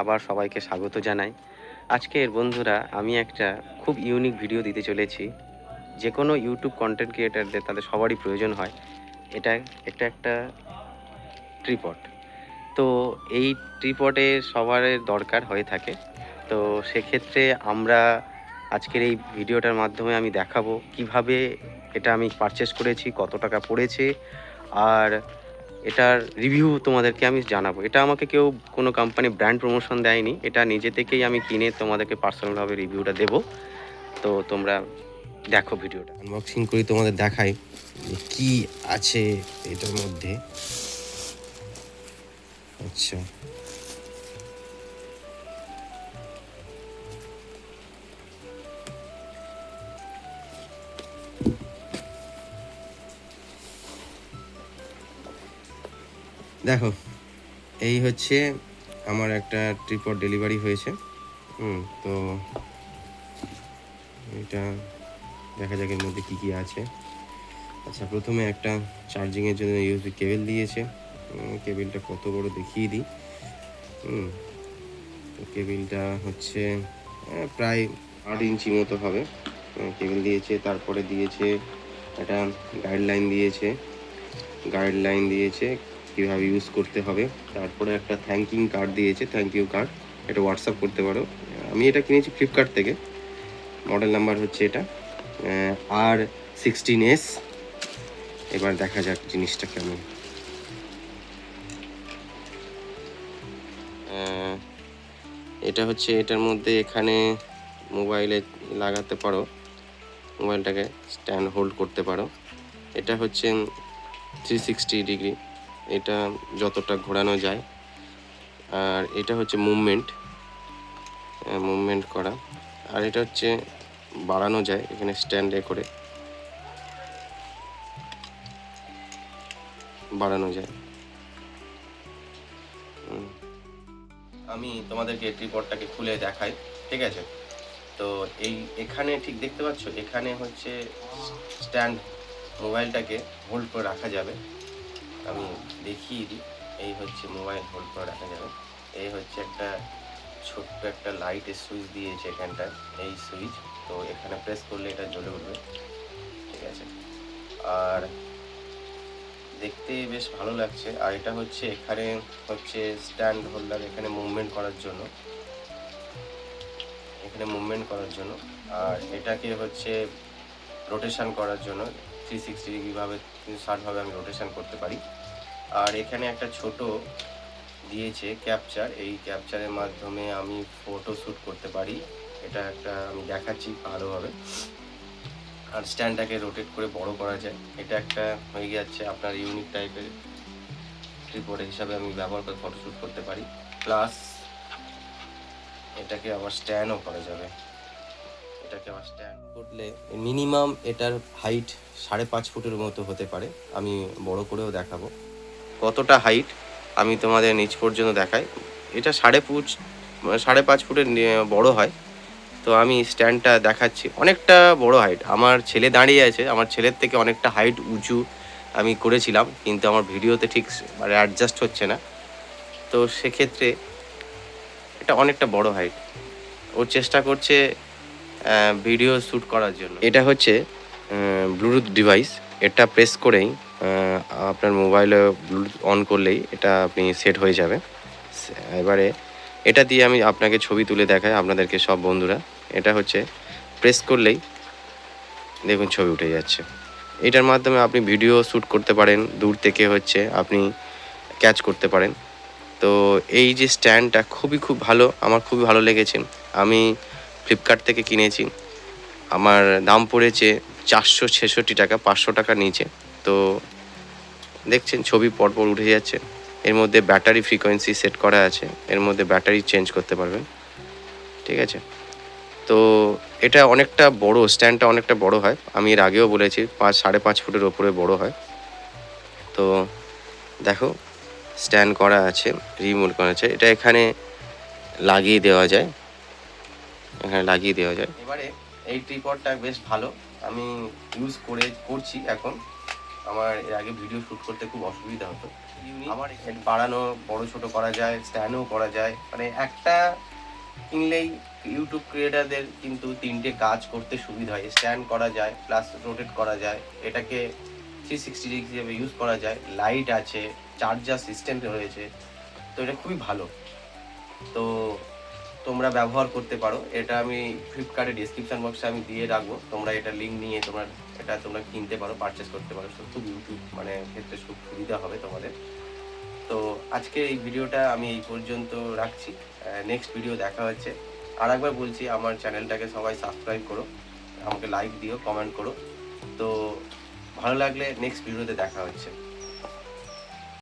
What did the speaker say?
আবার সবাইকে স্বাগত জানাই। আজকের বন্ধুরা আমি একটা খুব ইউনিক ভিডিও দিতে চলেছি। যে কোনো ইউটিউব কন্টেন্ট ক্রিয়েটারদের তাদের সবারই প্রয়োজন হয়। এটা এটা একটা ট্রিপড। তো এই ট্রিপডে সবার দরকার হয়ে থাকে। তো সেক্ষেত্রে আমরা আজকের এই ভিডিওটার মাধ্যমে আমি দেখাবো কিভাবে এটা আমি পারচেস করেছি, কত টাকা পড়েছে, আর এটার রিভিউ তোমাদেরকে আমি জানাবো। এটা আমাকে কেউ কোনো কোম্পানি ব্র্যান্ড প্রমোশন দেয়নি, এটা নিজে থেকেই আমি কিনে তোমাদেরকে পার্সোনালভাবে রিভিউটা দেবো। তো তোমরা দেখো ভিডিওটা। আনবক্সিং করি, তোমাদের দেখাই কি আছে এটার মধ্যে। আচ্ছা, দেখো এই হচ্ছে আমার একটা ট্রিপড ডেলিভারি হয়েছে। তো এটা দেখা যাক এর মধ্যে কী কী আছে। আচ্ছা, প্রথমে একটা চার্জিংয়ের জন্য ইউএসবি কেবল দিয়েছে। কেবলটা কত বড় দেখিয়ে দিই। তো কেবলটা হচ্ছে প্রায় 8 ইঞ্চি মতো হবে কেবল দিয়েছে। তারপরে দিয়েছে একটা গাইডলাইন দিয়েছে কীভাবে ইউজ করতে হবে। তারপরে একটা থ্যাংক ইউ কার্ড, এটা হোয়াটসঅ্যাপ করতে পারো। আমি এটা কিনেছি ফ্লিপকার্ট থেকে। মডেল নাম্বার হচ্ছে এটা R16S। এবার দেখা যাক জিনিসটা কেমন। এটা হচ্ছে, এটার মধ্যে এখানে মোবাইলে লাগাতে পারো, মোবাইলটাকে স্ট্যান্ড হোল্ড করতে পারো। এটা হচ্ছে 360 ডিগ্রি, এটা যতটা ঘোরানো যায়। আর এটা হচ্ছে মুভমেন্ট করা। আর এটা হচ্ছে বাড়ানো যায়, এখানে স্ট্যান্ডে করে বাড়ানো যায়। আমি তোমাদেরকে ট্রিপডটাকে খুলে দেখাই, ঠিক আছে? তো এখানে ঠিক দেখতে পাচ্ছ, এখানে হচ্ছে স্ট্যান্ড, মোবাইলটাকে হোল্ড করে রাখা যাবে। আমি দেখিয়ে দিই। এই হচ্ছে মোবাইল হোল্ড করে রাখা যাবে। এই হচ্ছে একটা ছোট্ট একটা লাইটের সুইচ দিয়েছে এখানটায়, এই সুইচ। তো এখানে প্রেস করলে এটা জ্বলে উঠবে, ঠিক আছে? আর দেখতে বেশ ভালো লাগছে। আর এটা হচ্ছে, এখানে হচ্ছে স্ট্যান্ড হোল্ডার, এখানে মুভমেন্ট করার জন্য। আর এটাকে হচ্ছে রোটেশন করার জন্য 360 ডিগ্রিভাবে 360ভাবে আমি রোটেশন করতে পারি। আর এখানে একটা ছোট দিয়েছে ক্যাপচার, এই ক্যাপচারের মাধ্যমে আমি ফটো শ্যুট করতে পারি। এটা একটা আমি দেখাচ্ছি ভালোভাবে। আর স্ট্যান্ডটাকে রোটেট করে বড় করা যায়। এটা একটা হয়ে যাচ্ছে আপনার ইউনিক টাইপের ট্রিপড হিসাবে আমি ব্যবহার করে ফটো শ্যুট করতে পারি। প্লাস এটাকে আবার স্ট্যান্ডও করা যাবে। এটাকে আবার স্ট্যান্ড করলে মিনিমাম এটার হাইট 5.5 ফুটের মতো হতে পারে। আমি বড় করেও দেখাবো কতটা হাইট, আমি তোমাদের নিচ পর্যন্ত দেখাই। এটা 5.5 ফুটের বড় হয়। তো আমি স্ট্যান্ডটা দেখাচ্ছি, অনেকটা বড় হাইট। আমার ছেলে দাঁড়িয়ে আছে, আমার ছেলের থেকে অনেকটা হাইট উঁচু আমি করেছিলাম, কিন্তু আমার ভিডিওতে ঠিক মানে অ্যাডজাস্ট হচ্ছে না। তো সেক্ষেত্রে এটা অনেকটা বড় হাইট। ও চেষ্টা করছে ভিডিও শ্যুট করার জন্য। এটা হচ্ছে ব্লুটুথ ডিভাইস। এটা প্রেস করেই আপনার মোবাইলে ব্লুটুথ অন করলেই এটা আপনি সেট হয়ে যাবে। এবারে এটা দিয়ে আমি আপনাকে ছবি তুলে দেখাই আপনাদেরকে সব বন্ধুরা। এটা হচ্ছে প্রেস করলেই দেখুন ছবি উঠে যাচ্ছে। এটার মাধ্যমে আপনি ভিডিও শ্যুট করতে পারেন, দূর থেকে হচ্ছে আপনি ক্যাচ করতে পারেন। তো এই যে স্ট্যান্ডটা খুব ভালো, আমার খুবই ভালো লেগেছে। আমি ফ্লিপকার্ট থেকে কিনেছি। আমার দাম পড়েছে 466 টাকা, 500 টাকা নিচে। তো দেখছেন ছবি পরপর উঠে যাচ্ছে। এর মধ্যে ব্যাটারি ফ্রিকোয়েন্সি সেট করা আছে, এর মধ্যে ব্যাটারি চেঞ্জ করতে পারবেন, ঠিক আছে? তো এটা অনেকটা বড়, স্ট্যান্ডটা অনেকটা বড় হয়। আমি এর আগেও বলেছি 5.5 ফুটের ওপরে বড় হয়। তো দেখো স্ট্যান্ড করা আছে, রিমোট করা আছে। এটা এখানে লাগিয়ে দেওয়া যায়, এবারে এই ট্রিপডটা বেশ ভালো, আমি করছি এখন। আমার এর আগে ভিডিও শ্যুট করতে খুব অসুবিধা হতো। আমার হেড বাড়ানো, বড় ছোট করা যায়, স্ট্যান্ডও করা যায়। মানে একটা কিনলেই ইউটিউব ক্রিয়েটারদের কিন্তু 3টে কাজ করতে সুবিধা হয়। স্ট্যান্ড করা যায়, প্লাস রোটেট করা যায়, এটাকে 360 ডিগ্রি হিসেবে ইউজ করা যায়, লাইট আছে, চার্জার সিস্টেম রয়েছে। তো এটা খুবই ভালো। তো তোমরা ব্যবহার করতে পারো। এটা আমি ফ্লিপকার্টের ডেসক্রিপশন বক্সে আমি দিয়ে রাখবো। তোমরা এটা লিঙ্ক নিয়ে তোমরা কিনতে পারো, পারচেস করতে পারো। খুব ইউটিউব মানে ক্ষেত্রে খুব সুবিধা হবে তোমাদের। তো আজকে এই ভিডিওটা আমি এই পর্যন্ত রাখছি। নেক্সট ভিডিও দেখা হচ্ছে। আর একবার বলছি, আমার চ্যানেলটাকে সবাই সাবস্ক্রাইব করো, আমাকে লাইক দিও, কমেন্ট করো। তো ভালো লাগলে নেক্সট ভিডিওতে দেখা হচ্ছে।